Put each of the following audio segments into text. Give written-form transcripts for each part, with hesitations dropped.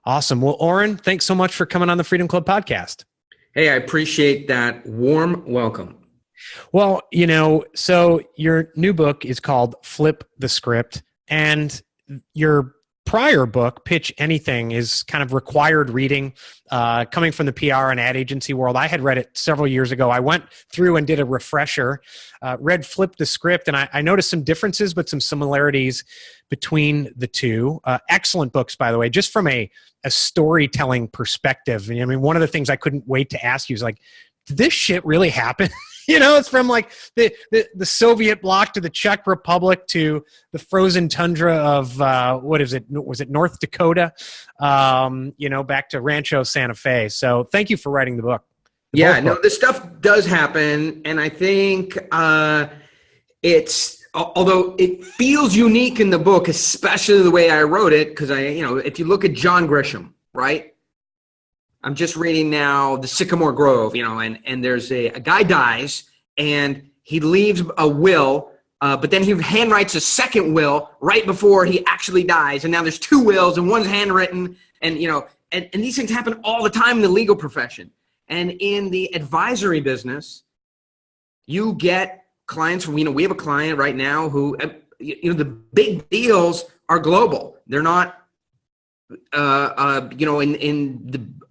Awesome. Well, Oren, thanks so much for coming on the Freedom Club podcast. Hey, I appreciate that warm welcome. Well, so your new book is called Flip the Script, and your prior book, Pitch Anything, is kind of required reading, coming from the PR and ad agency world. I had read it several years ago. I went through and did a refresher, read Flip the Script, and I noticed some differences, but some similarities between the two. Excellent books, by the way, just from a storytelling perspective. I mean, one of the things I couldn't wait to ask you is like, did this shit really happen? It's from like the Soviet bloc to the Czech Republic to the frozen tundra of, what is it? Was it North Dakota? Back to Rancho Santa Fe. So thank you for writing the book. This stuff does happen. And I think although it feels unique in the book, especially the way I wrote it, because if you look at John Grisham, right? I'm just reading now The Sycamore Grove, and there's a guy dies and he leaves a will, but then he handwrites a second will right before he actually dies. And now there's two wills and one's handwritten, and these things happen all the time in the legal profession. And in the advisory business, you get clients, we have a client right now who, the big deals are global. They're not,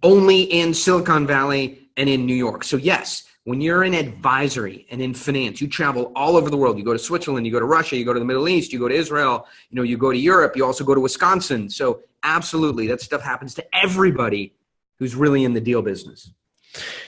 only in Silicon Valley and in New York. So yes, when you're in advisory and in finance, you travel all over the world. You go to Switzerland, you go to Russia, you go to the Middle East, you go to Israel, you go to Europe, you also go to Wisconsin. So absolutely, that stuff happens to everybody who's really in the deal business.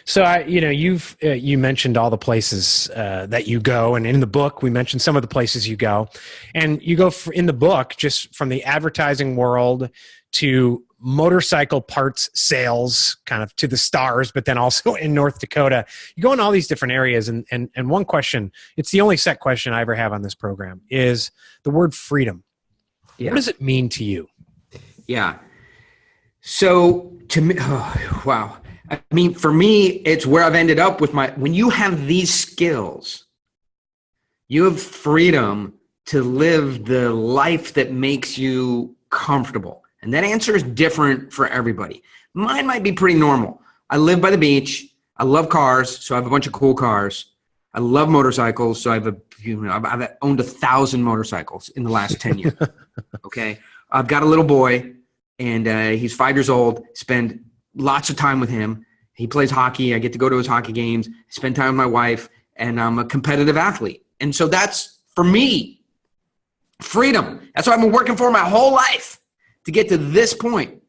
So, you mentioned all the places that you go, and in the book, we mentioned some of the places you go, and you go in the book just from the advertising world to motorcycle parts sales, kind of to the stars, but then also in North Dakota. You go in all these different areas, and one question, it's the only set question I ever have on this program, is the word freedom. Yeah. What does it mean to you? Yeah. So to me, wow. I mean, for me, it's where I've ended up with when you have these skills, you have freedom to live the life that makes you comfortable. And that answer is different for everybody. Mine might be pretty normal. I live by the beach. I love cars, so I have a bunch of cool cars. I love motorcycles, so I've owned 1,000 motorcycles in the last 10 years. Okay, I've got a little boy, and he's 5 years old. Spend lots of time with him. He plays hockey. I get to go to his hockey games, spend time with my wife, and I'm a competitive athlete. And so that's, for me, freedom. That's what I've been working for my whole life to get to this point.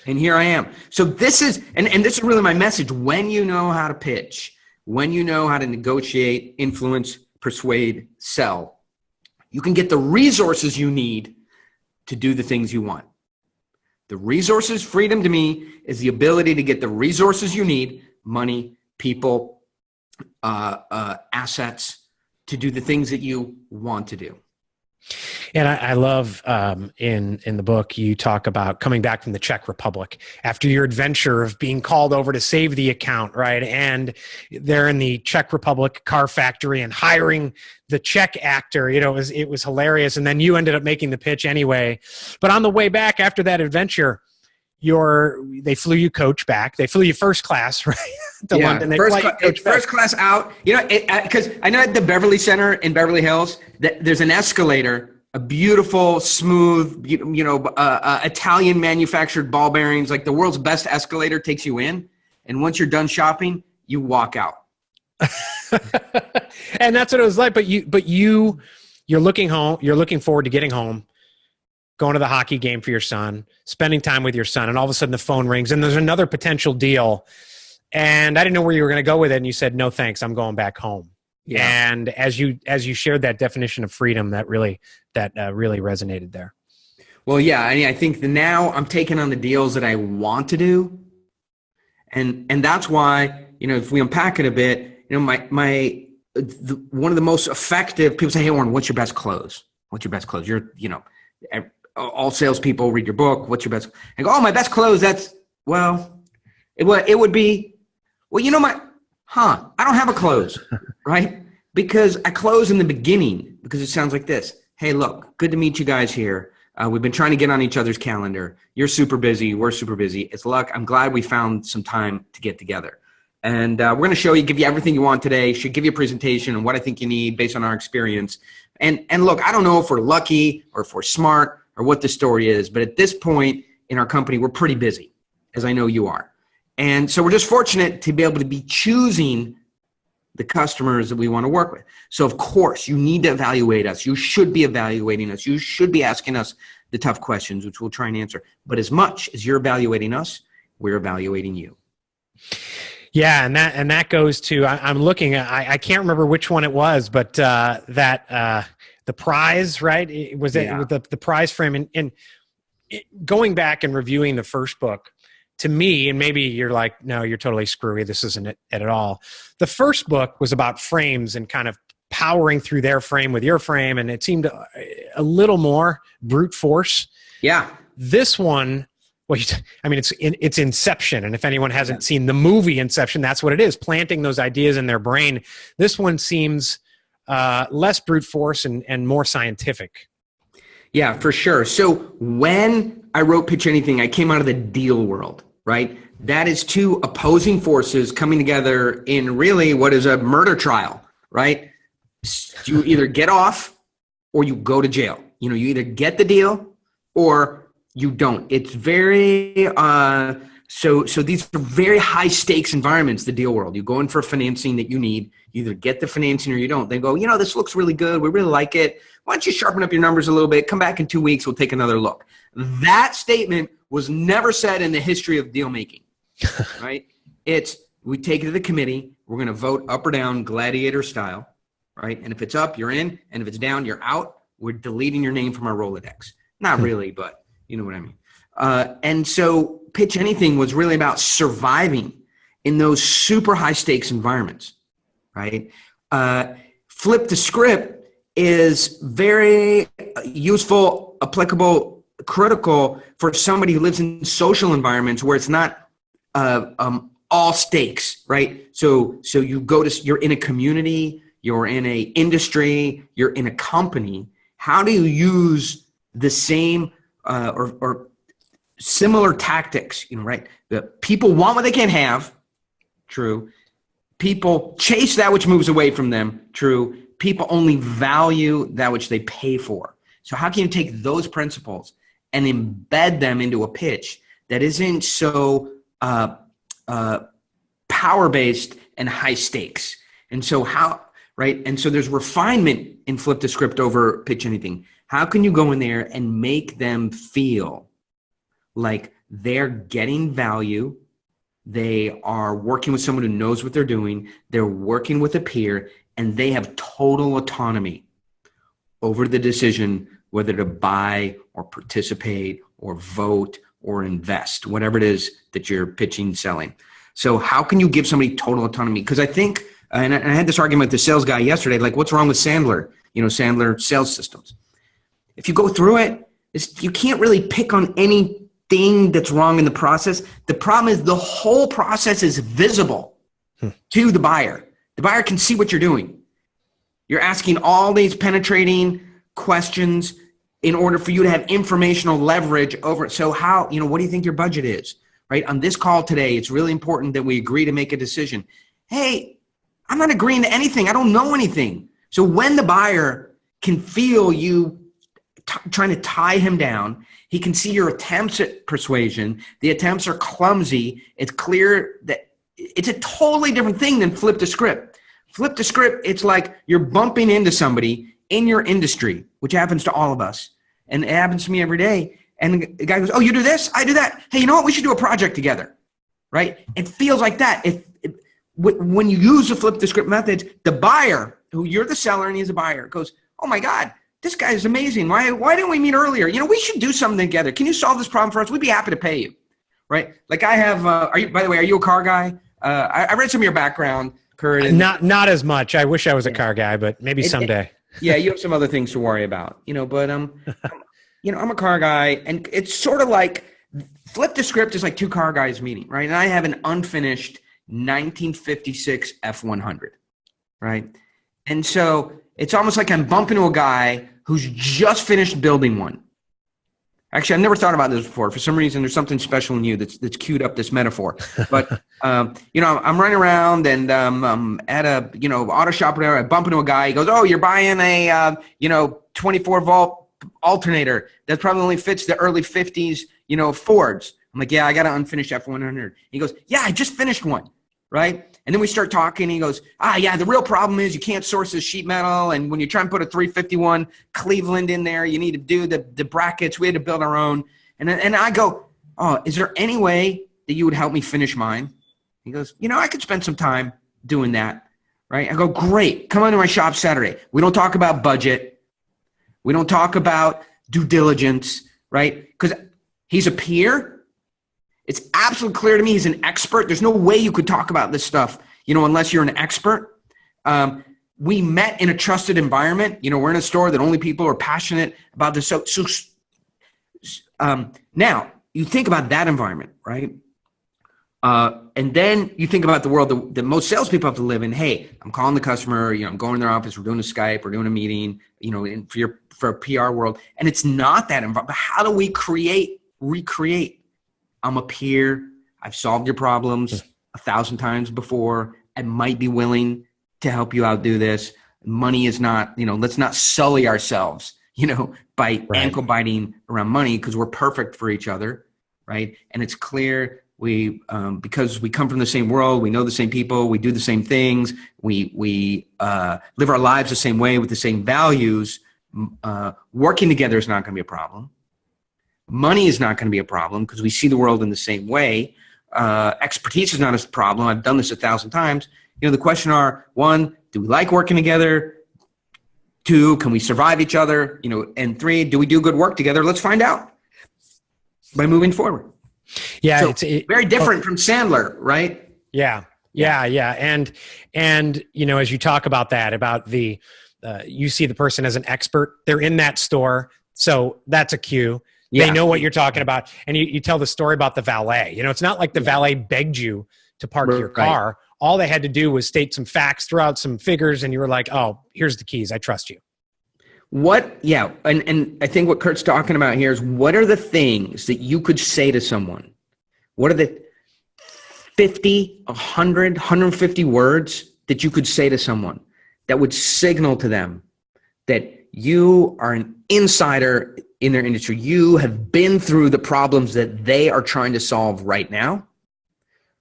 And here I am. So this is, and this is really my message. When you know how to pitch, when you know how to negotiate, influence, persuade, sell, you can get the resources you need to do the things you want. The resources, freedom to me, is the ability to get the resources you need, money, people, assets, to do the things that you want to do. And I love in the book, you talk about coming back from the Czech Republic after your adventure of being called over to save the account, right? And they're in the Czech Republic car factory and hiring the Czech actor. It was hilarious. And then you ended up making the pitch anyway. But on the way back after that adventure, they flew you coach back. They flew you first class, right? To London. First class out. Because I know at the Beverly Center in Beverly Hills, there's an escalator, a beautiful, smooth, Italian manufactured ball bearings, like the world's best escalator takes you in. And once you're done shopping, you walk out. And that's what it was like. But you're looking home. You're looking forward to getting home, going to the hockey game for your son, spending time with your son, and all of a sudden the phone rings and there's another potential deal. And I didn't know where you were going to go with it. And you said, no, thanks. I'm going back home. Yeah. And as you shared that definition of freedom, that really resonated there. Well, yeah, I think now I'm taking on the deals that I want to do. And that's why, if we unpack it a bit, one of the most effective, people say, hey, Oren, what's your best close? What's your best close? All salespeople read your book. What's your best? I go, my best close. It would be, I don't have a close, right? Because I close in the beginning because it sounds like this. Hey, look, good to meet you guys here. We've been trying to get on each other's calendar. You're super busy. We're super busy. It's luck. I'm glad we found some time to get together. And we're going to show you, give you everything you want today. Should give you a presentation on what I think you need based on our experience. And look, I don't know if we're lucky or if we're smart or what the story is, but at this point in our company, we're pretty busy, as I know you are. And so we're just fortunate to be able to be choosing the customers that we want to work with. So of course, you need to evaluate us. You should be evaluating us. You should be asking us the tough questions, which we'll try and answer. But as much as you're evaluating us, we're evaluating you. Yeah, and that goes to, I'm looking at, I can't remember which one it was, but the prize, right? It was the prize frame, and going back and reviewing the first book, to me, and maybe you're like, no, you're totally screwy, this isn't it at all. The first book was about frames and kind of powering through their frame with your frame, and it seemed a little more brute force. Yeah. This one, well, it's Inception, and if anyone hasn't seen the movie Inception, that's what it is, planting those ideas in their brain. This one seems less brute force and more scientific. Yeah, for sure. So when I wrote Pitch Anything, I came out of the deal world, right? That is two opposing forces coming together in really what is a murder trial, right? You either get off or you go to jail. You either get the deal or you don't. It's very, so these are very high stakes environments, the deal world. You go in for financing that you need, you either get the financing or you don't. They go, this looks really good. We really like it. Why don't you sharpen up your numbers a little bit? Come back in 2 weeks. We'll take another look. That statement was never said in the history of deal making, right? We take it to the committee. We're going to vote up or down gladiator style, right? And if it's up, you're in. And if it's down, you're out. We're deleting your name from our Rolodex. Not really, but you know what I mean. And so Pitch Anything was really about surviving in those super high stakes environments, right? Flip the Script is very useful, applicable, critical for somebody who lives in social environments where it's not all stakes, right? So you're in a community, you're in a industry, you're in a company. How do you use the same or similar tactics, right? The people want what they can't have, true. People chase that which moves away from them, true. People only value that which they pay for. So how can you take those principles and embed them into a pitch that isn't so power-based and high stakes? And so right? And so there's refinement in Flip the Script over Pitch Anything. How can you go in there and make them feel like they're getting value? They are working with someone who knows what they're doing. They're working with a peer, and they have total autonomy over the decision whether to buy or participate or vote or invest, whatever it is that you're pitching, selling. So how can you give somebody total autonomy? Because I think, and I had this argument with the sales guy yesterday, like what's wrong with Sandler, Sandler sales systems? If you go through it, you can't really pick on anything that's wrong in the process. The problem is the whole process is visible to the buyer. The buyer can see what you're doing. You're asking all these penetrating questions in order for you to have informational leverage over it. So how, what do you think your budget is, right? On this call today, it's really important that we agree to make a decision. Hey, I'm not agreeing to anything. I don't know anything. So when the buyer can feel you trying to tie him down, he can see your attempts at persuasion. The attempts are clumsy. It's clear that it's a totally different thing than Flip the Script. Flip the Script, it's like you're bumping into somebody in your industry, which happens to all of us. And it happens to me every day. And the guy goes, oh, you do this? I do that. Hey, you know what? We should do a project together, right? It feels like that. When you use the Flip the Script methods, the buyer, who you're the seller and he's a buyer, goes, oh my God, this guy is amazing. Why didn't we meet earlier? We should do something together. Can you solve this problem for us? We'd be happy to pay you, right? Like I have, by the way, are you a car guy? I read some of your background, Curt. And, not as much. I wish I was a car guy, but maybe someday. Yeah, you have some other things to worry about, but I'm a car guy, and it's sort of like Flip the Script is like two car guys meeting, right? And I have an unfinished 1956 F100, right? And so it's almost like I'm bumping into a guy who's just finished building one, Actually, I've never thought about this before. For some reason, there's something special in you that's queued up this metaphor. But I'm running around and I'm at a auto shop or whatever. I bump into a guy. He goes, "Oh, you're buying a 24 volt alternator that probably only fits the early 50s Fords." I'm like, "Yeah, I got an unfinished F100." He goes, "Yeah, I just finished one." Right? And then we start talking. He goes, "Yeah, the real problem is you can't source this sheet metal. And when you try and put a 351 Cleveland in there, you need to do the brackets. We had to build our own." And I go, "Oh, is there any way that you would help me finish mine?" He goes, "I could spend some time doing that." Right? I go, "Great. Come on to my shop Saturday." We don't talk about budget. We don't talk about due diligence, right? Because he's a peer. It's absolutely clear to me he's an expert. There's no way you could talk about this stuff, unless you're an expert. We met in a trusted environment. We're in a store that only people are passionate about this. So now you think about that environment, right? And then you think about the world that most salespeople have to live in. Hey, I'm calling the customer. I'm going to their office. We're doing a Skype. We're doing a meeting. For a PR world, and it's not that environment. But how do we recreate? I'm a peer. I've solved your problems 1,000 times before. I might be willing to help you outdo this. Money is not, let's not sully ourselves, by ankle biting around money, because we're perfect for each other, right? And it's clear because we come from the same world, we know the same people, we do the same things, we live our lives the same way with the same values. Working together is not going to be a problem. Money is not going to be a problem because we see the world in the same way. Expertise is not a problem. I've done this 1,000 times. The question are, 1, do we like working together? 2, can we survive each other? And 3, do we do good work together? Let's find out by moving forward. Yeah. So, it's very different from Sandler, right? Yeah. And as you talk about that, about you see the person as an expert, they're in that store. So that's a cue. They know what you're talking about. And you tell the story about the valet. It's not like the valet begged you to park your car. Right. All they had to do was state some facts, throw out some figures, and you were like, "Oh, here's the keys. I trust you." And I think what Curt's talking about here is, what are the things that you could say to someone? What are the 50, 100, 150 words that you could say to someone that would signal to them that you are an insider in their industry? You have been through the problems that they are trying to solve right now,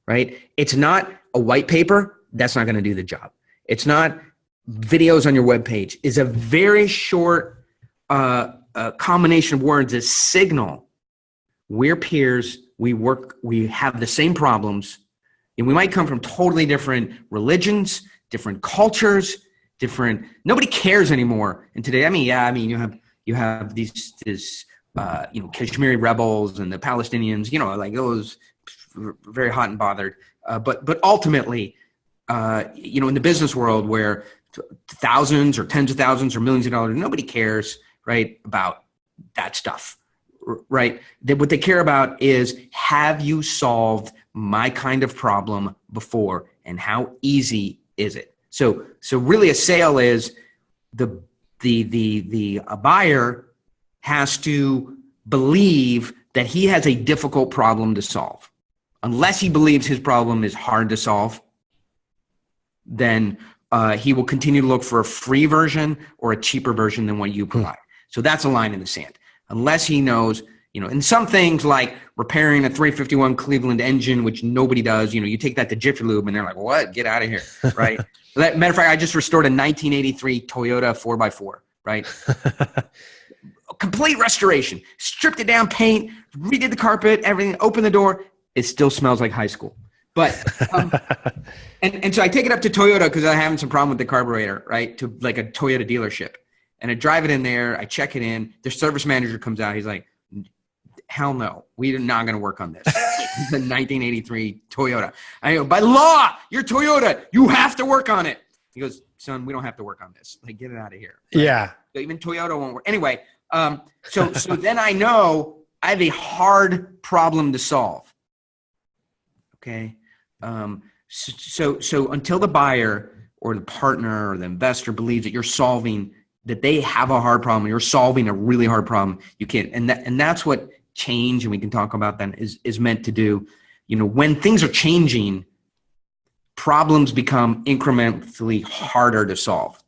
right? It's not a white paper. That's not going to do the job. It's not videos on your webpage. It's a very short combination of words that signal we're peers. We have the same problems, and we might come from totally different religions, different cultures, nobody cares anymore. And today, you have these Kashmiri rebels and the Palestinians, like those very hot and bothered. But ultimately, in the business world where thousands or tens of thousands or millions of dollars, nobody cares, right, about that stuff, right? What they care about is, have you solved my kind of problem before, and how easy is it? So really, a sale is a buyer has to believe that he has a difficult problem to solve. Unless he believes his problem is hard to solve, then he will continue to look for a free version or a cheaper version than what you provide. So that's a line in the sand. Unless he knows, and some things like repairing a 351 Cleveland engine, which nobody does, you take that to Jiffy Lube and they're like, "What? Get out of here," right? Matter of fact, I just restored a 1983 Toyota 4x4, right? Complete restoration. Stripped it down, paint, redid the carpet, everything, opened the door. It still smells like high school. But and so I take it up to Toyota because I'm having some problem with the carburetor, right? To like a Toyota dealership. And I drive it in there. I check it in. Their service manager comes out. He's like, "Hell no. We're not going to work on this." It's a 1983 Toyota. I go, "By law, you're Toyota. You have to work on it." He goes, "Son, we don't have to work on this. Like, get it out of here." Right? Yeah. So even Toyota won't work. Anyway, so then I know I have a hard problem to solve. Okay. So until the buyer or the partner or the investor believes that you're solving that they have a hard problem, you're solving a really hard problem, you can't. And that's what change, and we can talk about that, is meant to do. When things are changing, problems become incrementally harder to solve.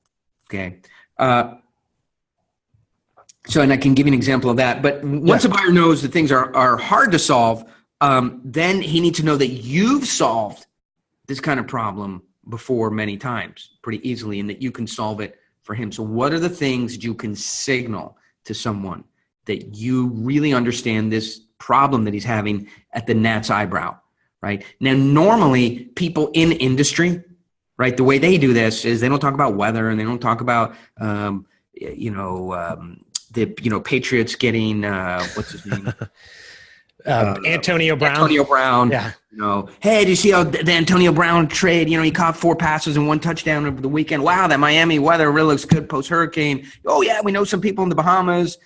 Okay. So, and I can give you an example of that. But once a buyer knows that things are hard to solve, then he needs to know that you've solved this kind of problem before many times pretty easily, and that you can solve it for him. So what are the things that you can signal to someone that you really understand this problem that he's having at the gnat's eyebrow, right? Now, normally people in industry, right, the way they do this is they don't talk about weather, and they don't talk about, the Patriots getting what's his name? Antonio Brown. Antonio Brown. Yeah. Hey, did you see how the Antonio Brown trade? He caught 4 passes and 1 touchdown over the weekend. Wow, that Miami weather really looks good post hurricane. Oh yeah, we know some people in the Bahamas.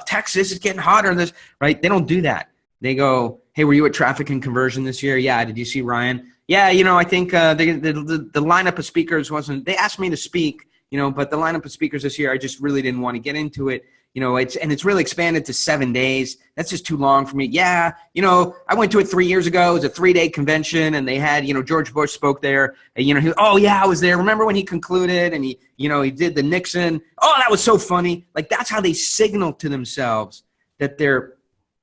Texas is getting hotter. This right? They don't do that. They go, hey, were you at traffic and conversion this year? Yeah. Did you see Ryan? Yeah. I think the lineup of speakers wasn't. They asked me to speak. But the lineup of speakers this year, I just really didn't want to get into it. It's really expanded to 7 days. That's just too long for me. Yeah. I went to it 3 years ago. It was a 3-day convention, and they had, George Bush spoke there. And, oh yeah, I was there. Remember when he concluded and he did the Nixon? Oh, that was so funny. Like, that's how they signal to themselves that they're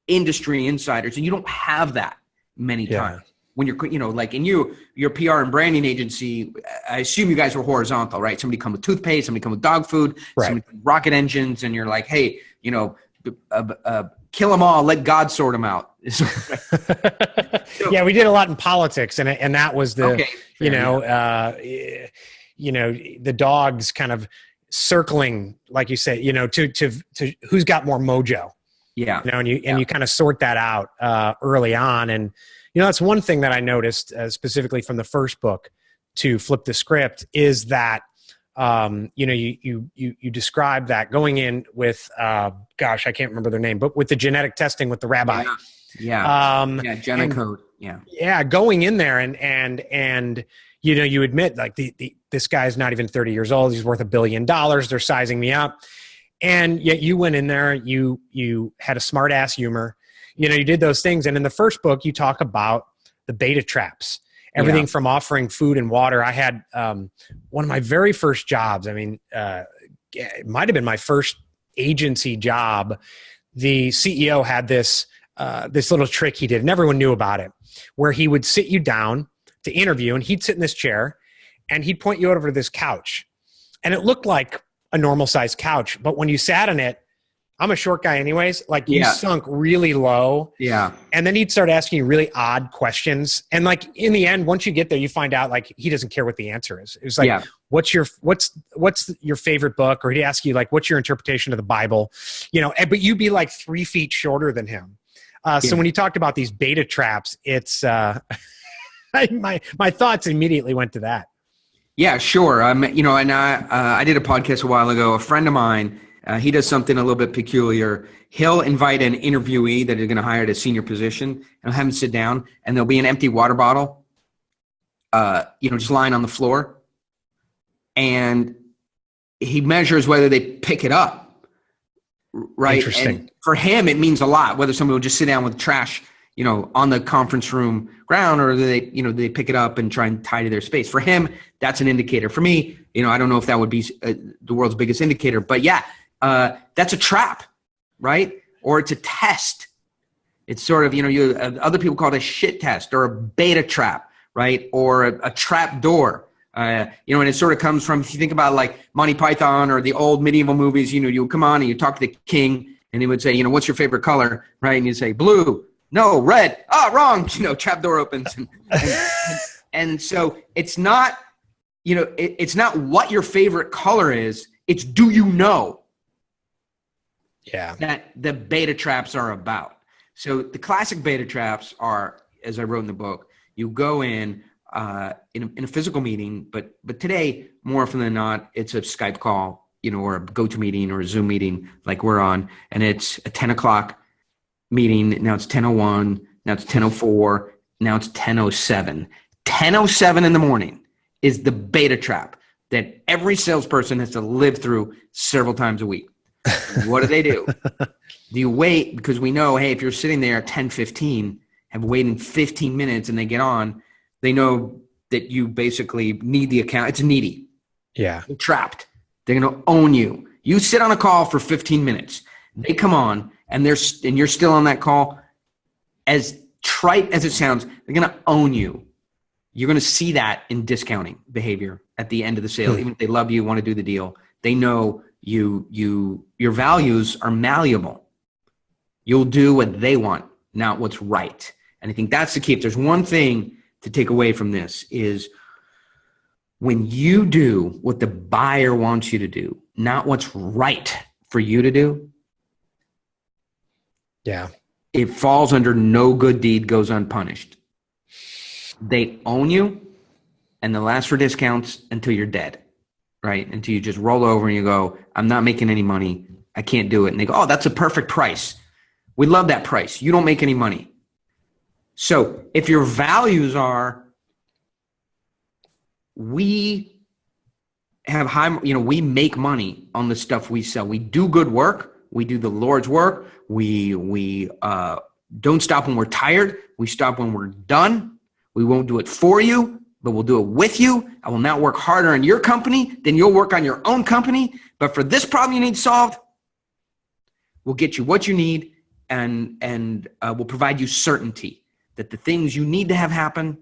industry insiders. And you don't have that many times. When you're, like in your PR and branding agency, I assume you guys were horizontal, right? Somebody come with toothpaste, somebody come with dog food, somebody come with rocket engines, and you're like, hey, kill them all, let God sort them out. Yeah, we did a lot in politics, and that was the, the dogs kind of circling, like you said, to who's got more mojo. Yeah. And you kind of sort that out early on, and that's one thing that I noticed specifically from the first book to Flip the Script is that, you describe that going in with, I can't remember their name, but with the genetic testing with the rabbi. Genetic code. Yeah. Yeah. Going in there and you admit like this guy's not even 30 years old. He's worth $1 billion. They're sizing me up. And yet you went in there, you had a smart ass humor. You did those things. And in the first book, you talk about the beta traps, everything from offering food and water. I had one of my very first jobs. I mean, it might've been my first agency job. The CEO had this little trick he did, and everyone knew about it, where he would sit you down to interview, and he'd sit in this chair and he'd point you over to this couch, and it looked like a normal sized couch. But when you sat on it, I'm a short guy anyways, like you sunk really low. Yeah. And then he'd start asking you really odd questions. And like in the end, once you get there, you find out like he doesn't care what the answer is. It was like, what's your favorite book? Or he'd ask you like, what's your interpretation of the Bible? But you'd be like 3 feet shorter than him. So when you talked about these beta traps, it's my thoughts immediately went to that. Yeah, sure. And I did a podcast a while ago. A friend of mine, he does something a little bit peculiar. He'll invite an interviewee that is going to hire at a senior position, and he'll have him sit down, and there'll be an empty water bottle, just lying on the floor. And he measures whether they pick it up, right? Interesting. And for him, it means a lot whether somebody will just sit down with trash, on the conference room ground, or they pick it up and try and tidy their space. For him, that's an indicator. For me, I don't know if that would be the world's biggest indicator, but that's a trap, right? Or it's a test. It's sort of, other people call it a shit test or a beta trap, right? Or a trap door. And it sort of comes from, if you think about like Monty Python or the old medieval movies, you come on and you talk to the king, and he would say, what's your favorite color, right? And you say blue. No, red. Oh, wrong. Trap door opens. And so it's not, it's not what your favorite color is. It's do you know that the beta traps are about. So the classic beta traps are, as I wrote in the book, you go in a physical meeting, but today, more often than not, it's a Skype call, or a GoToMeeting or a Zoom meeting like we're on, and it's a 10 o'clock meeting. Now it's 10:01. Now it's 10:04. Now it's 10:07. 10:07 in the morning is the beta trap. that every salesperson has to live through several times a week. What do? Do you wait? Because we know, hey, if you're sitting there at 10:15, have waited 15 minutes and they get on, they know that you basically need the account. It's needy. Yeah. You're trapped. They're going to own you. You sit on a call for 15 minutes. They come on and you're still on that call. As trite as it sounds, they're going to own you. You're going to see that in discounting behavior at the end of the sale. Even if they love you, want to do the deal, they know your values are malleable. You'll do what they want, not what's right. And I think that's the key. If there's one thing to take away from this is when you do what the buyer wants you to do, not what's right for you to do. Yeah. It falls under no good deed goes unpunished. They own you and they'll ask for discounts until you're dead, right? Until you just roll over and you go, I'm not making any money. I can't do it. And they go, oh, that's a perfect price. We love that price. You don't make any money. So if your values are, we have high, we make money on the stuff we sell. We do good work. We do the Lord's work. We don't stop when we're tired. We stop when we're done. We won't do it for you, but we'll do it with you. I will not work harder on your company than you'll work on your own company. But for this problem you need solved, we'll get you what you need and we'll provide you certainty that the things you need to have happen,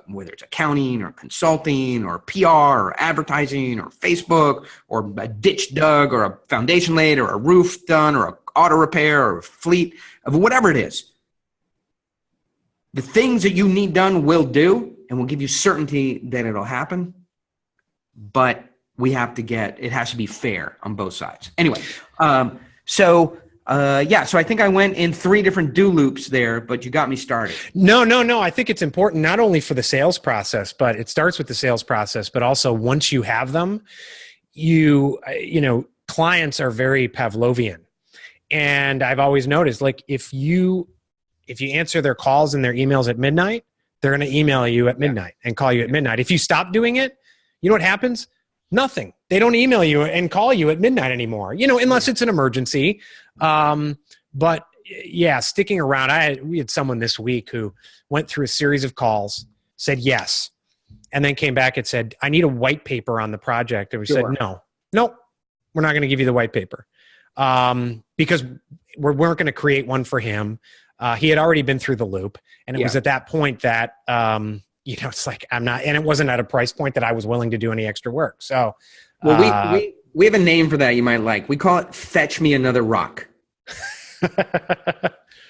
whether it's accounting or consulting or PR or advertising or Facebook or a ditch dug or a foundation laid or a roof done or an auto repair or a fleet of whatever it is. The things that you need done will do, and we'll give you certainty that it'll happen. But it has to be fair on both sides. Anyway, so I think I went in 3 different do loops there, but you got me started. No. I think it's important not only for the sales process, but it starts with the sales process, but also once you have them, clients are very Pavlovian. And I've always noticed, like, if you answer their calls and their emails at midnight, they're going to email you at midnight and call you at midnight. If you stop doing it, you know what happens? Nothing. They don't email you and call you at midnight anymore, unless it's an emergency. But yeah, sticking around. We had someone this week who went through a series of calls, said yes, and then came back and said, I need a white paper on the project. And we said, no, we're not going to give you the white paper. Because we weren't going to create one for him. He had already been through the loop, and it was at that point that, it's like, I'm not, and it wasn't at a price point that I was willing to do any extra work. So, well, we have a name for that you might like. We call it "Fetch Me Another Rock."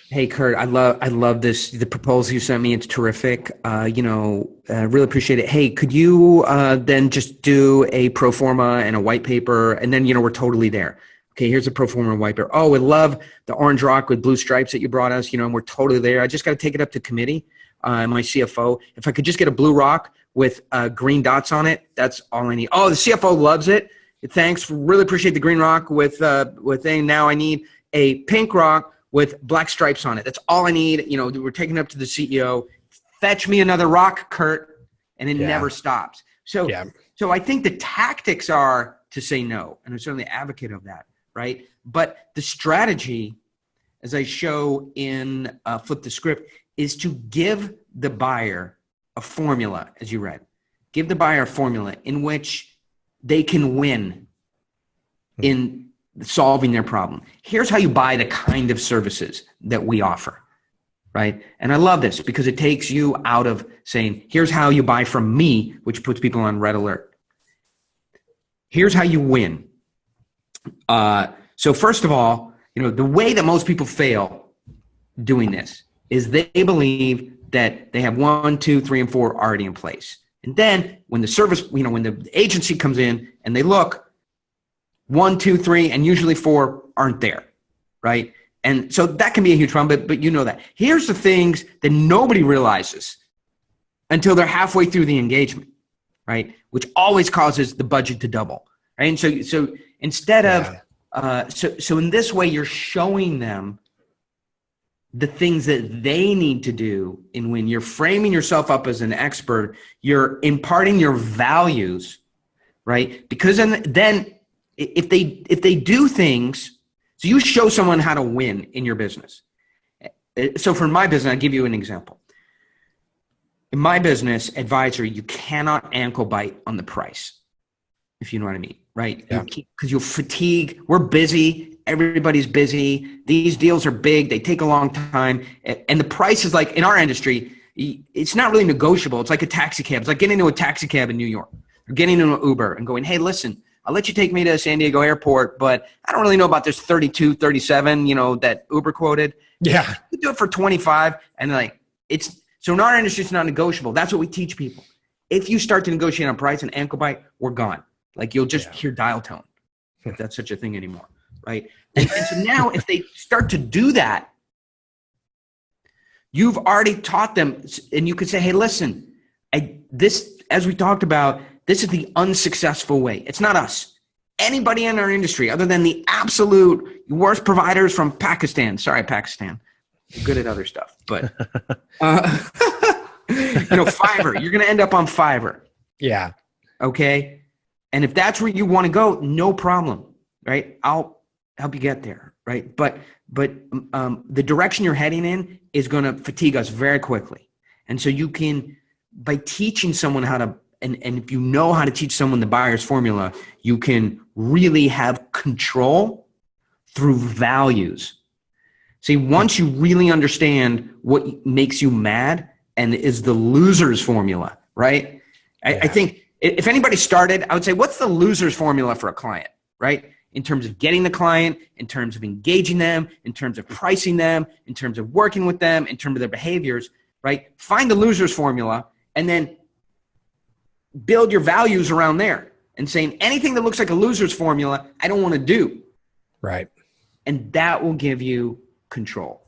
Hey, Curt, I love this. The proposal you sent me, it's terrific. Really appreciate it. Hey, could you then just do a pro forma and a white paper, and then we're totally there. Okay, here's a pro forma white paper. Oh, we love the orange rock with blue stripes that you brought us. And we're totally there. I just got to take it up to committee. My CFO. If I could just get a blue rock with green dots on it, that's all I need. Oh, the CFO loves it. Thanks. Really appreciate the green rock with now I need a pink rock with black stripes on it. That's all I need. We're taking it up to the CEO. Fetch me another rock, Curt, and it never stops. So I think the tactics are to say no, and I'm certainly an advocate of that, right? But the strategy, as I show in Flip the Script, is to give the buyer a formula, as you read. Give the buyer a formula in which they can win in solving their problem. Here's how you buy the kind of services that we offer, right? And I love this because it takes you out of saying, here's how you buy from me, which puts people on red alert. Here's how you win. So first of all, the way that most people fail doing this is they believe that they have 1, 2, 3, and 4 already in place. And then when the service, when the agency comes in and they look, 1, 2, 3, and usually 4 aren't there, right? And so that can be a huge problem, but you know that. Here's the things that nobody realizes until they're halfway through the engagement, right? Which always causes the budget to double, right? And so instead of, so in this way, you're showing them the things that they need to do. And when you're framing yourself up as an expert, you're imparting your values right? Because then if they do things, so you show someone how to win in your business. So for my business, I'll give you an example. In my business, advisory, you cannot ankle bite on the price, if you know what I mean, right? Yeah. Because you'll fatigue. We're busy. Everybody's busy. These deals are big. They take a long time. And the price is like, in our industry, it's not really negotiable. It's like a taxi cab. It's like getting into a taxi cab in New York or getting into an Uber and going, hey, listen, I'll let you take me to San Diego airport, but I don't really know about this 32, 37, that Uber quoted. Yeah. You do it for 25. And like, so in our industry, it's not negotiable. That's what we teach people. If you start to negotiate on price and ankle bite, we're gone. Like you'll just hear dial tone, if that's such a thing anymore, right? And so now if they start to do that, you've already taught them, and you could say, hey, listen, this, as we talked about, this is the unsuccessful way. It's not us. Anybody in our industry, other than the absolute worst providers from Pakistan. Sorry, Pakistan. You're good at other stuff, but Fiverr. You're going to end up on Fiverr. Yeah. Okay. And if that's where you want to go, no problem, right? I'll help you get there, right? But the direction you're heading in is going to fatigue us very quickly. And so you can, by teaching someone how to, and if you know how to teach someone the buyer's formula, you can really have control through values. See, once you really understand what makes you mad and is the loser's formula, right? I think if anybody started, I would say, what's the loser's formula for a client, right? In terms of getting the client, in terms of engaging them, in terms of pricing them, in terms of working with them, in terms of their behaviors, right? Find the loser's formula and then build your values around there and saying anything that looks like a loser's formula, I don't want to do. Right. And that will give you control.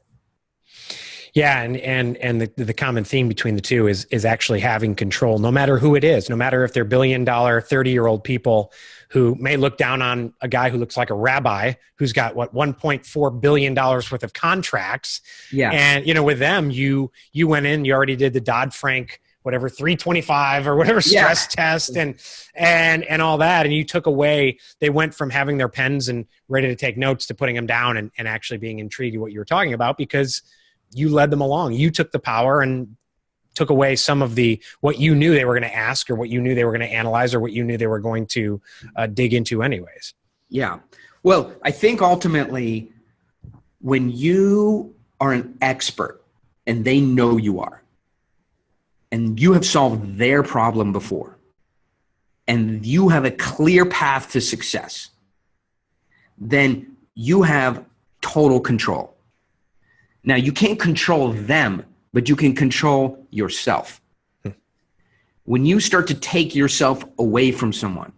Yeah, and the common theme between the two is actually having control, no matter who it is, no matter if they're $1 billion, 30-year-old people who may look down on a guy who looks like a rabbi who's got $1.4 billion worth of contracts. Yeah. And with them, you went in, you already did the Dodd-Frank, whatever, 325 or whatever stress test and all that. And you took away, they went from having their pens and ready to take notes to putting them down and actually being intrigued at what you were talking about because you led them along. You took the power and took away some of what you knew they were going to ask or what you knew they were going to analyze or what you knew they were going to dig into anyways. Yeah. Well, I think ultimately when you are an expert and they know you are, and you have solved their problem before, and you have a clear path to success, then you have total control. Now, you can't control them, but you can control yourself. When you start to take yourself away from someone,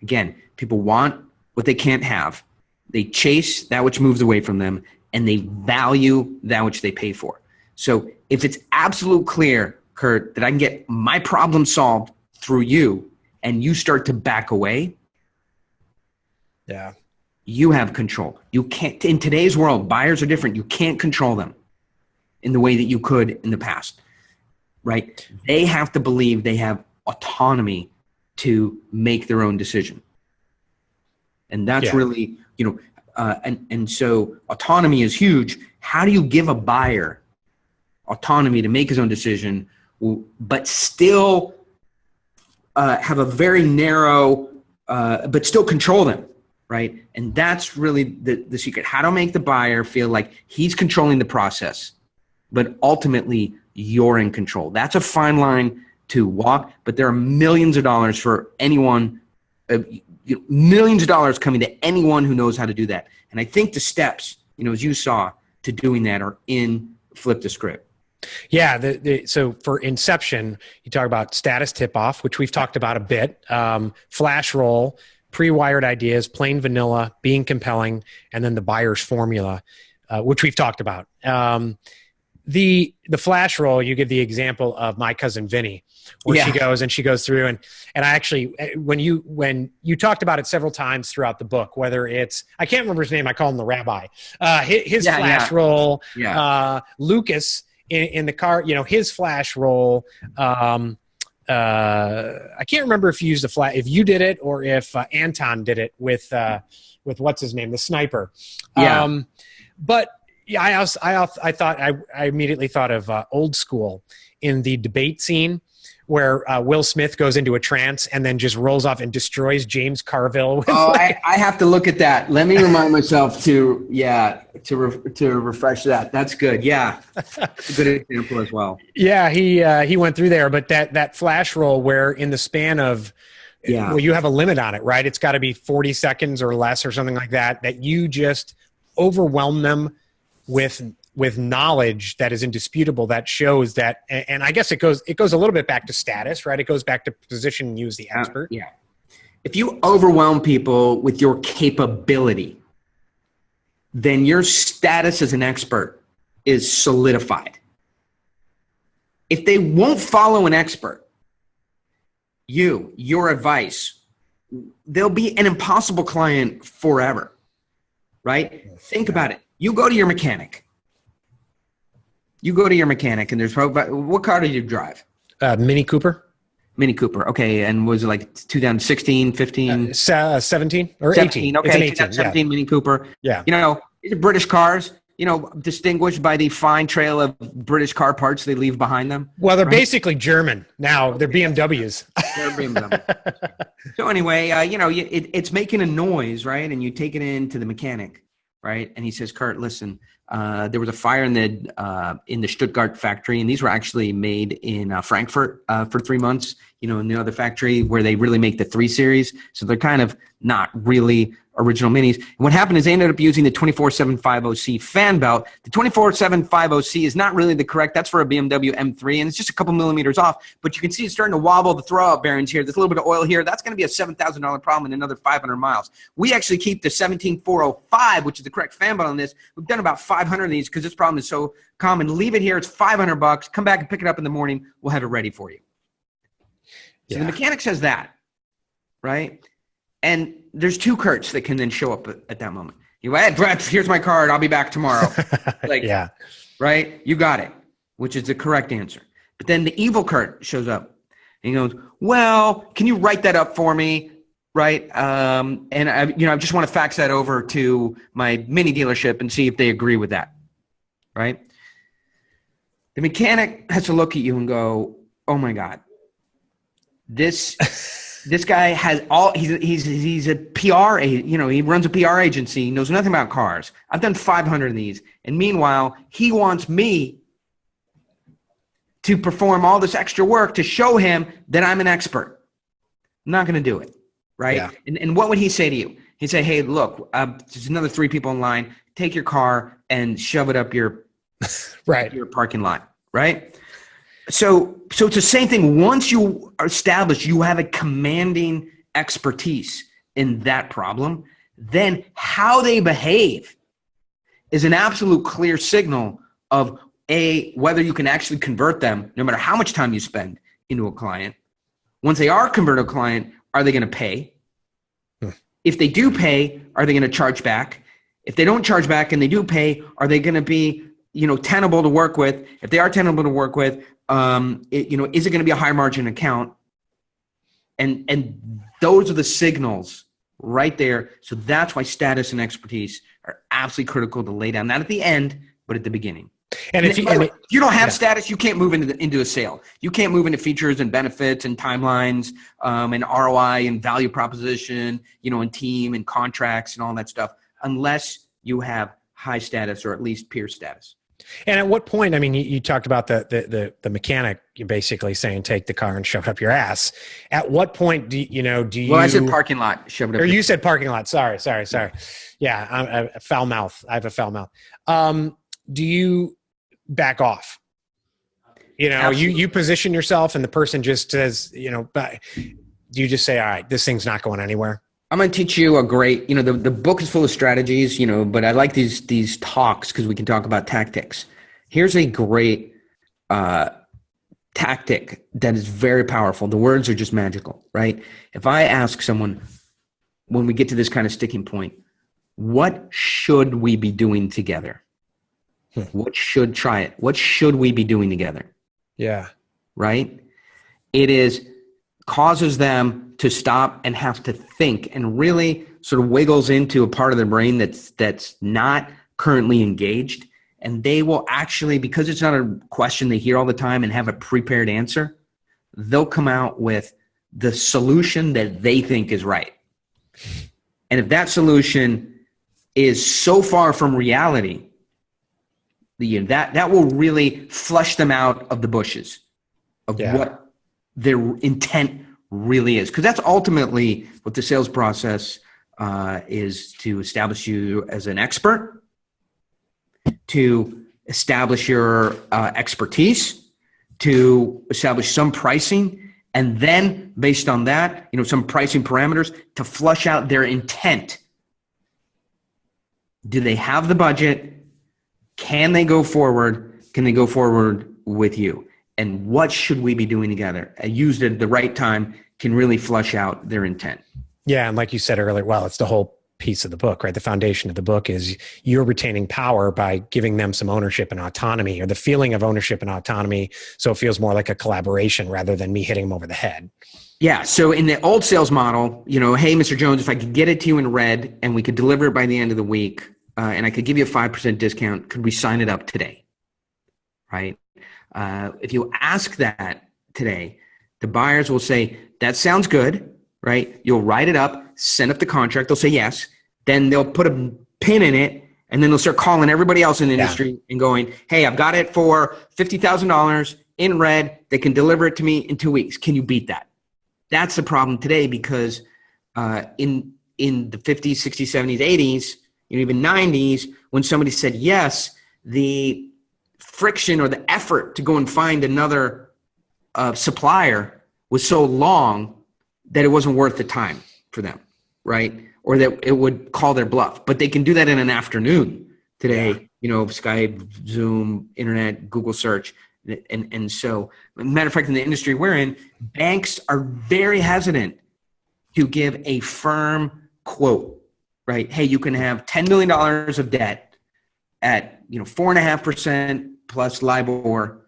again, people want what they can't have. They chase that which moves away from them, and they value that which they pay for. So if it's absolute clear, Curt, that I can get my problem solved through you, and you start to back away, you have control. You can't, in today's world, buyers are different. You can't control them in the way that you could in the past, right? They have to believe they have autonomy to make their own decision. And that's really, and so autonomy is huge. How do you give a buyer autonomy to make his own decision, but still have a very narrow, but still control them, right? And that's really the secret. How to make the buyer feel like he's controlling the process, but ultimately you're in control. That's a fine line to walk, but there are millions of dollars for anyone, millions of dollars coming to anyone who knows how to do that. And I think the steps, as you saw, to doing that are in Flip the Script. Yeah. So for Inception, you talk about status tip-off, which we've talked about a bit, flash roll, pre-wired ideas, plain vanilla, being compelling, and then the buyer's formula, which we've talked about. The flash roll, you give the example of my cousin Vinny, where she goes through and I actually, when you talked about it several times throughout the book, whether it's, I can't remember his name, I call him the rabbi, his flash roll, Lucas in the car, his flash roll, I can't remember if you used if you did it or if Anton did it with what's his name, the sniper. Yeah. But yeah, I immediately thought of Old School in the debate scene where Will Smith goes into a trance and then just rolls off and destroys James Carville. I have to look at that. Let me remind myself to refresh that. That's good. Yeah, it's a good example as well. Yeah, he went through there, but that flash roll where in the span of well, you have a limit on it, right? It's got to be 40 seconds or less or something like that. That you just overwhelm them with knowledge that is indisputable, that shows that, and I guess it goes a little bit back to status, right? It goes back to positioning you as the expert. Yeah. If you overwhelm people with your capability, then your status as an expert is solidified. If they won't follow an expert, your advice, they'll be an impossible client forever, right? Think about it. You go to your mechanic. And there's probably, what car did you drive? Mini Cooper. Mini Cooper. Okay. And was it like 2016, 15? 17 or 17. 18. Okay. It's an 18, 2017 yeah. Mini Cooper. Yeah. You know, these are British cars, you know, distinguished by the fine trail of British car parts they leave behind them. Well, they're basically German now. They're BMWs. They're BMW. So anyway, you know, it's making a noise, right? And you take it into the mechanic, right? And he says, Curt, listen, there was a fire in the Stuttgart factory, and these were actually made in Frankfurt for 3 months, you know, in the other factory where they really make the 3 Series. So they're kind of not really original minis. And what happened is they ended up using the 24750C fan belt. The 24750C is not really the correct. That's for a BMW M3, and it's just a couple millimeters off. But you can see it's starting to wobble the throwout bearings here. There's a little bit of oil here. That's going to be a $7,000 problem in another 500 miles. We actually keep the 17405, which is the correct fan belt on this. We've done about 500 of these because this problem is so common. Leave it here. It's $500. Come back and pick it up in the morning. We'll have it ready for you. So the mechanic says that, right? And there's 2 Curts that can then show up at that moment. You go, hey, Brett, here's my card. I'll be back tomorrow. Like, yeah, right? You got it, which is the correct answer. But then the evil Curt shows up. And he goes, well, can you write that up for me? Right? And I just want to fax that over to my mini dealership and see if they agree with that. Right? The mechanic has to look at you and go, oh my God, this guy has he's a PR, he runs a PR agency, he knows nothing about cars. I've done 500 of these. And meanwhile, he wants me to perform all this extra work to show him that I'm an expert. I'm not going to do it. Right. Yeah. And what would he say to you? He'd say, hey, look, there's another 3 people in line. Take your car and shove it up your your parking lot. Right. So it's the same thing. Once you are established, you have a commanding expertise in that problem, then how they behave is an absolute clear signal of whether you can actually convert them, no matter how much time you spend, into a client. Once they are converted to a client, are they going to pay? If they do pay, are they going to charge back? If they don't charge back and they do pay, are they going to be, tenable to work with? If they are tenable to work with, is it going to be a high margin account? And those are the signals right there. So that's why status and expertise are absolutely critical to lay down, not at the end, but at the beginning. And if you don't have status, you can't move into a sale. You can't move into features and benefits and timelines and ROI and value proposition, and team and contracts and all that stuff, unless you have high status or at least peer status. And at what point, I mean, you talked about the mechanic, you're basically saying, take the car and shove it up your ass. At what point do you? Well, I said parking lot, shove it up. Or you said parking lot. Sorry. Yeah, I'm a foul mouth. I have a foul mouth. Do you back off? You position yourself and the person just says, do you just say, all right, this thing's not going anywhere? I'm going to teach you a great, the book is full of strategies, but I like these talks because we can talk about tactics. Here's a great tactic that is very powerful. The words are just magical, right? If I ask someone, when we get to this kind of sticking point, what should we be doing together? What should we be doing together? Yeah. Right? It is causes them to stop and have to think, and really sort of wiggles into a part of their brain that's not currently engaged. And they will actually, because it's not a question they hear all the time and have a prepared answer, they'll come out with the solution that they think is right. And if that solution is so far from reality, that will really flush them out of the bushes of what their intent really is. Because that's ultimately what the sales process is, to establish you as an expert, to establish your expertise, to establish some pricing, and then based on that, some pricing parameters to flush out their intent. Do they have the budget? Can they go forward? Can they go forward with you? And what should we be doing together? Used at the right time can really flush out their intent. Yeah. And like you said earlier, well, it's the whole piece of the book, right? The foundation of the book is you're retaining power by giving them some ownership and autonomy, or the feeling of ownership and autonomy. So it feels more like a collaboration rather than me hitting them over the head. Yeah. So in the old sales model, hey, Mr. Jones, if I could get it to you in red and we could deliver it by the end of the week, and I could give you a 5% discount, could we sign it up today? Right? If you ask that today, the buyers will say, that sounds good, right? You'll write it up, send up the contract. They'll say yes. Then they'll put a pin in it, and then they'll start calling everybody else in the industry and going, hey, I've got it for $50,000 in red. They can deliver it to me in 2 weeks. Can you beat that? That's the problem today, because in the 50s, 60s, 70s, 80s, even 90s, when somebody said yes, the friction or the effort to go and find another supplier was so long that it wasn't worth the time for them, right? Or that it would call their bluff. But they can do that in an afternoon today, Skype, Zoom, internet, Google search. And so, matter of fact, in the industry we're in, banks are very hesitant to give a firm quote, right? Hey, you can have $10 million of debt at 4.5% plus LIBOR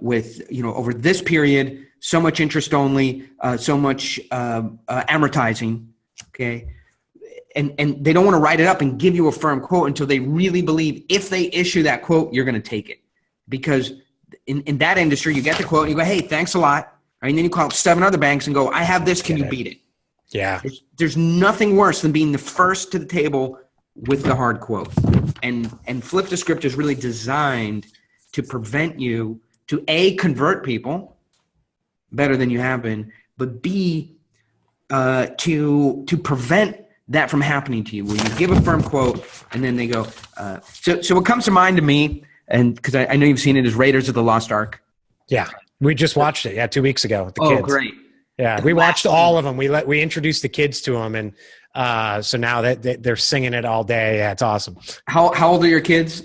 with over this period, so much interest only, so much amortizing. Okay, and they don't want to write it up and give you a firm quote until they really believe if they issue that quote, you're going to take it. Because in that industry, you get the quote and you go, hey, thanks a lot. Right? And then you call up 7 other banks and go, I have this. Can you beat it? Yeah. There's nothing worse than being the first to the table with the hard quote. And Flip the Script is really designed to prevent you to A, convert people better than you have been, but B, to prevent that from happening to you, where you give a firm quote and then they go. So what comes to mind to me, and because I know you've seen it, is Raiders of the Lost Ark. Yeah, we just watched it. Yeah, 2 weeks ago with the kids. Oh, great. Yeah, we watched all of them. We introduced the kids to them, and so now that they're singing it all day. Yeah, it's awesome. How old are your kids?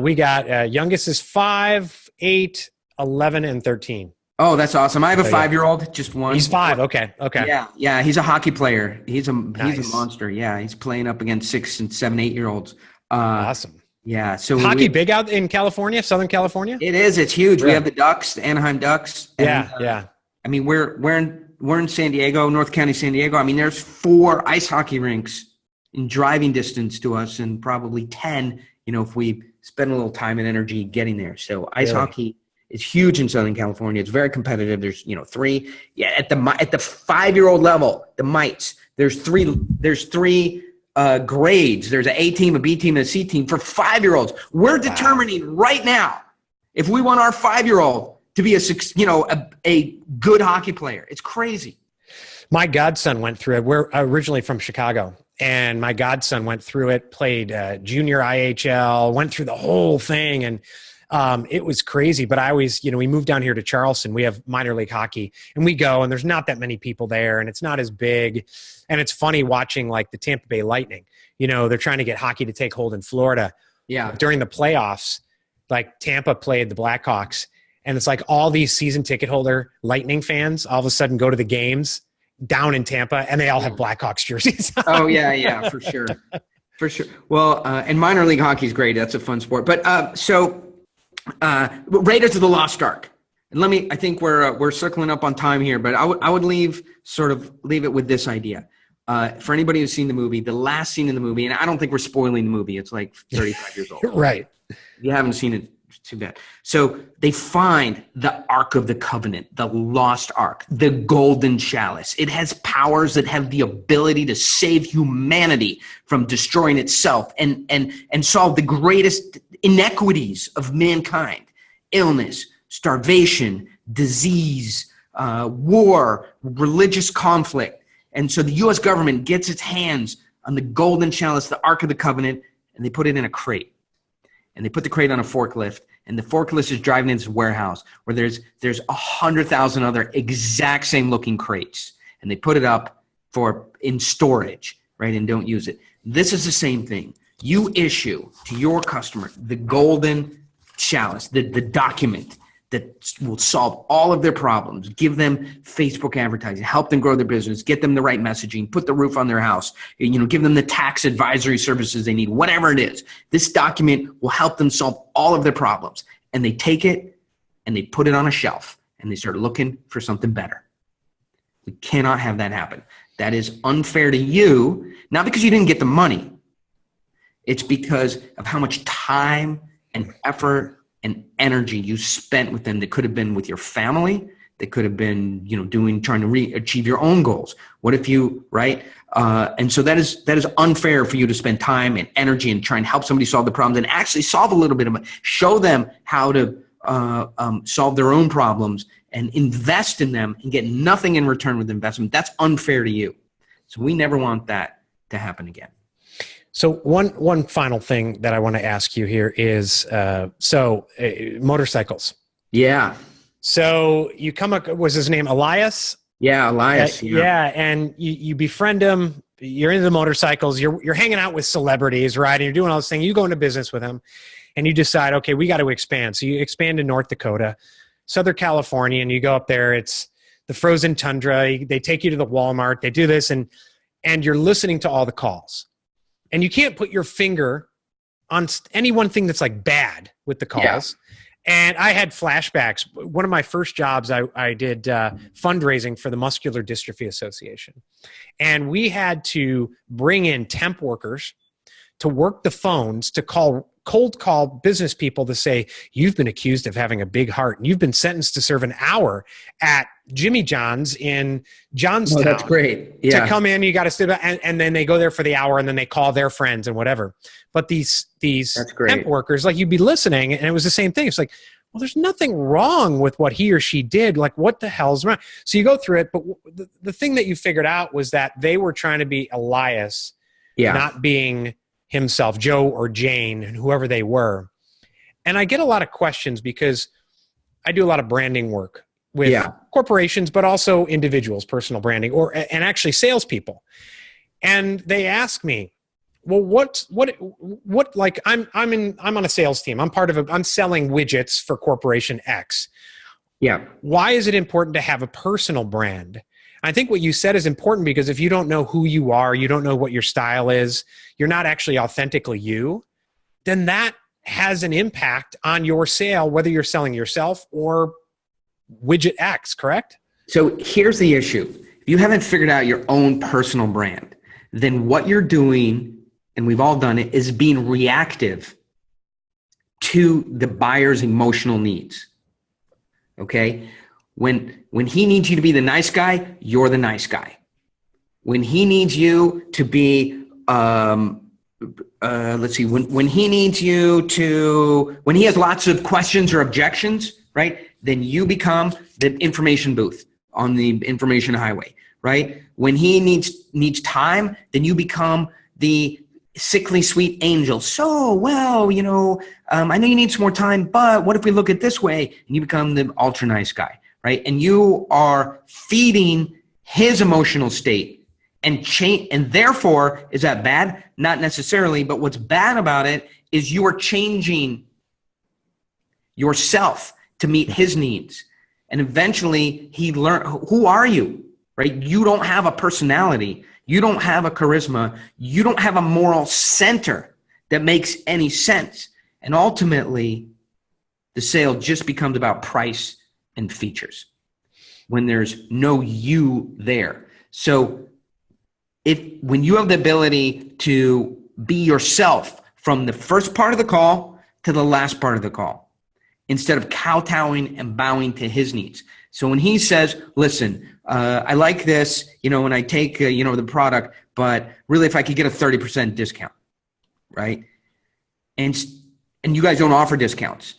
We got youngest is 5, 8, 11, and 13. Oh, that's awesome. I have a 5-year-old, just one. He's 5. Okay. Yeah. He's a hockey player. He's a monster. Yeah, he's playing up against 6 and 7, 8-year-olds. Awesome. Yeah. So hockey big out in California, Southern California. It is. It's huge. Yeah. We have the Ducks, the Anaheim Ducks. And, yeah. I mean, we're in San Diego, North County, San Diego. I mean, there's 4 ice hockey rinks in driving distance to us, and probably 10. If we spend a little time and energy getting there. So ice hockey is huge in Southern California. It's very competitive. There's 3. Yeah, at the 5-year-old level, the mites. There's three grades. There's an A team, a B team, and a C team for 5-year-olds. We're determining right now if we want our 5-year-old to be a good hockey player. It's crazy. My godson went through it. We're originally from Chicago, and my godson went through it, played junior IHL, went through the whole thing, and it was crazy. But I always, we moved down here to Charleston. We have minor league hockey, and we go, and there's not that many people there, and it's not as big. And it's funny watching like the Tampa Bay Lightning. They're trying to get hockey to take hold in Florida. Yeah. During the playoffs, like Tampa played the Blackhawks, and it's like all these season ticket holder Lightning fans all of a sudden go to the games down in Tampa, and they all have Blackhawks jerseys. Oh yeah, for sure. For sure. Well, and minor league hockey is great. That's a fun sport. But Raiders of the Lost Ark. And I think we're circling up on time here, but I would leave it with this idea. For anybody who's seen the movie, the last scene in the movie, and I don't think we're spoiling the movie. It's like 35 years old. Right. If you haven't seen it, it's too bad. So they find the Ark of the Covenant, the lost Ark, the golden chalice. It has powers that have the ability to save humanity from destroying itself and solve the greatest inequities of mankind: illness, starvation, disease, war, religious conflict. And so the U.S. government gets its hands on the golden chalice, the Ark of the Covenant, and they put it in a crate. And they put the crate on a forklift, and the forklift is driving into this warehouse where there's 100,000 other exact same looking crates. And they put it up in storage, right, and don't use it. This is the same thing. You issue to your customer the golden chalice, the document that will solve all of their problems, give them Facebook advertising, help them grow their business, get them the right messaging, put the roof on their house, give them the tax advisory services they need, whatever it is. This document will help them solve all of their problems. And they take it and they put it on a shelf and they start looking for something better. We cannot have that happen. That is unfair to you, not because you didn't get the money. It's because of how much time and effort and energy you spent with them that could have been with your family, that could have been, trying to achieve your own goals. What if you, right? And so that is unfair for you to spend time and energy and try and help somebody solve the problems and actually solve a little bit of it. Show them how to solve their own problems and invest in them and get nothing in return with investment. That's unfair to you. So we never want that to happen again. So one final thing that I want to ask you here is, motorcycles. Yeah. So you come up, was his name Elias? Yeah, Elias. Yeah. And you befriend him. You're into the motorcycles. You're hanging out with celebrities, right? And you're doing all this thing. You go into business with him, and you decide, okay, we got to expand. So you expand to North Dakota, Southern California, and you go up there. It's the frozen tundra. They take you to the Walmart. They do this, and you're listening to all the calls. And you can't put your finger on any one thing that's like bad with the calls. Yeah. And I had flashbacks. One of my first jobs, I did fundraising for the Muscular Dystrophy Association. And we had to bring in temp workers to work the phones to cold call business people to say, you've been accused of having a big heart and you've been sentenced to serve an hour at Jimmy John's in Johnstown. Oh, that's great. Yeah. To come in, you got to sit and then they go there for the hour and then they call their friends and whatever. But these temp workers, like you'd be listening and it was the same thing. It's like, well, there's nothing wrong with what he or she did. Like, what the hell's wrong? So you go through it. But the thing that you figured out was that they were trying to be Elias, not being himself, Joe or Jane, and whoever they were. And I get a lot of questions because I do a lot of branding work with corporations, but also individuals, personal branding, and actually salespeople. And they ask me, well, what, like I'm on a sales team. I'm selling widgets for corporation X. Yeah. Why is it important to have a personal brand? I think what you said is important because if you don't know who you are, you don't know what your style is, you're not actually authentically you, then that has an impact on your sale, whether you're selling yourself or widget X, correct? So here's the issue. If you haven't figured out your own personal brand, then what you're doing, and we've all done it, is being reactive to the buyer's emotional needs. Okay? When he needs you to be the nice guy, you're the nice guy. When he needs you to be, when he needs you to, when he has lots of questions or objections, right? Then you become the information booth on the information highway, right? When he needs time, then you become the sickly sweet angel. So, well, I know you need some more time, but what if we look at this way? And you become the ultra nice guy. Right? And you are feeding his emotional state and therefore, is that bad? Not necessarily, but what's bad about it is you are changing yourself to meet his needs. And eventually who are you? Right? You don't have a personality. You don't have a charisma. You don't have a moral center that makes any sense. And ultimately, the sale just becomes about price and features when there's no you there. So when you have the ability to be yourself from the first part of the call to the last part of the call, instead of kowtowing and bowing to his needs. So when he says, listen, I like this, when I take, the product, but really if I could get a 30% discount, right? And you guys don't offer discounts.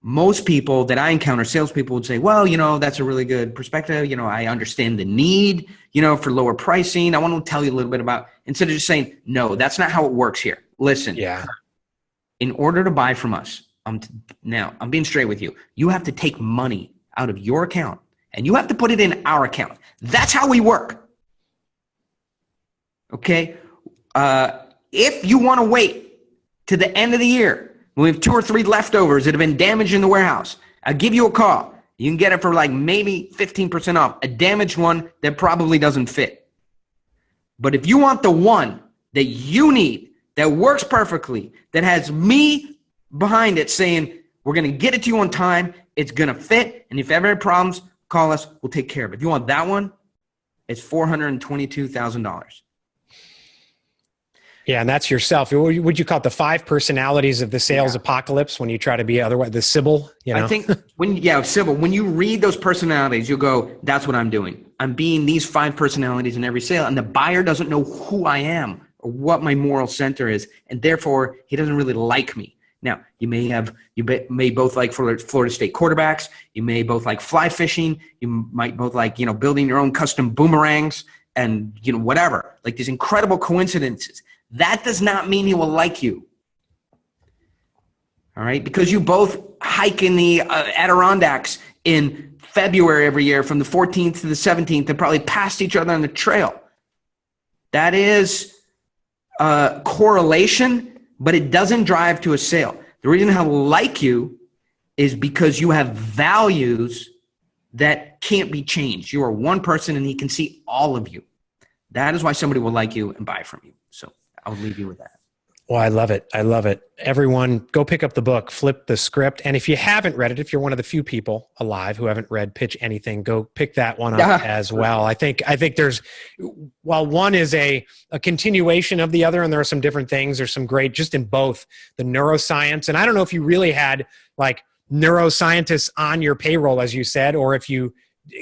Most people that I encounter, salespeople, would say, well, that's a really good perspective. I understand the need, for lower pricing. I want to tell you a little bit about, instead of just saying, no, that's not how it works here. Listen, in order to buy from us, I'm being straight with you. You have to take money out of your account and you have to put it in our account. That's how we work. Okay. If you want to wait to the end of the year, we have 2 or 3 leftovers that have been damaged in the warehouse, I'll give you a call. You can get it for like maybe 15% off, a damaged one that probably doesn't fit. But if you want the one that you need, that works perfectly, that has me behind it saying, we're going to get it to you on time, it's going to fit, and if you have any problems, call us, we'll take care of it. If you want that one, it's $422,000. Yeah, and that's yourself. Would you call it the 5 personalities of the sales apocalypse when you try to be otherwise, the Sybil? I think Sybil, when you read those personalities, you'll go, that's what I'm doing. I'm being these 5 personalities in every sale, and the buyer doesn't know who I am or what my moral center is, and therefore he doesn't really like me. Now, you may both like Florida State quarterbacks. You may both like fly fishing. You might both like, building your own custom boomerangs and, whatever. Like these incredible coincidences. That does not mean he will like you. All right? Because you both hike in the Adirondacks in February every year from the 14th to the 17th and probably passed each other on the trail. That is correlation, but it doesn't drive to a sale. The reason he'll like you is because you have values that can't be changed. You are one person and he can see all of you. That is why somebody will like you and buy from you. So I'll leave you with that. Well, I love it. I love it. Everyone, go pick up the book, Flip the Script. And if you haven't read it, if you're one of the few people alive who haven't read Pitch Anything, go pick that one up as well. I think there's, while one is a continuation of the other, and there are some different things, there's some great, just in both, the neuroscience. And I don't know if you really had like neuroscientists on your payroll, as you said, or if you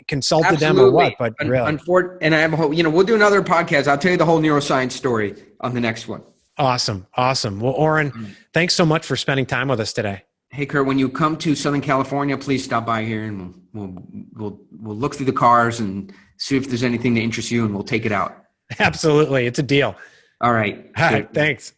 consulted them or what, but really. And I have a whole, we'll do another podcast. I'll tell you the whole neuroscience story on the next one. Awesome. Well, Oren, thanks so much for spending time with us today. Hey, Curt, when you come to Southern California, please stop by here and we'll look through the cars and see if there's anything that interests you and we'll take it out. Absolutely. It's a deal. All right. All right. Thanks.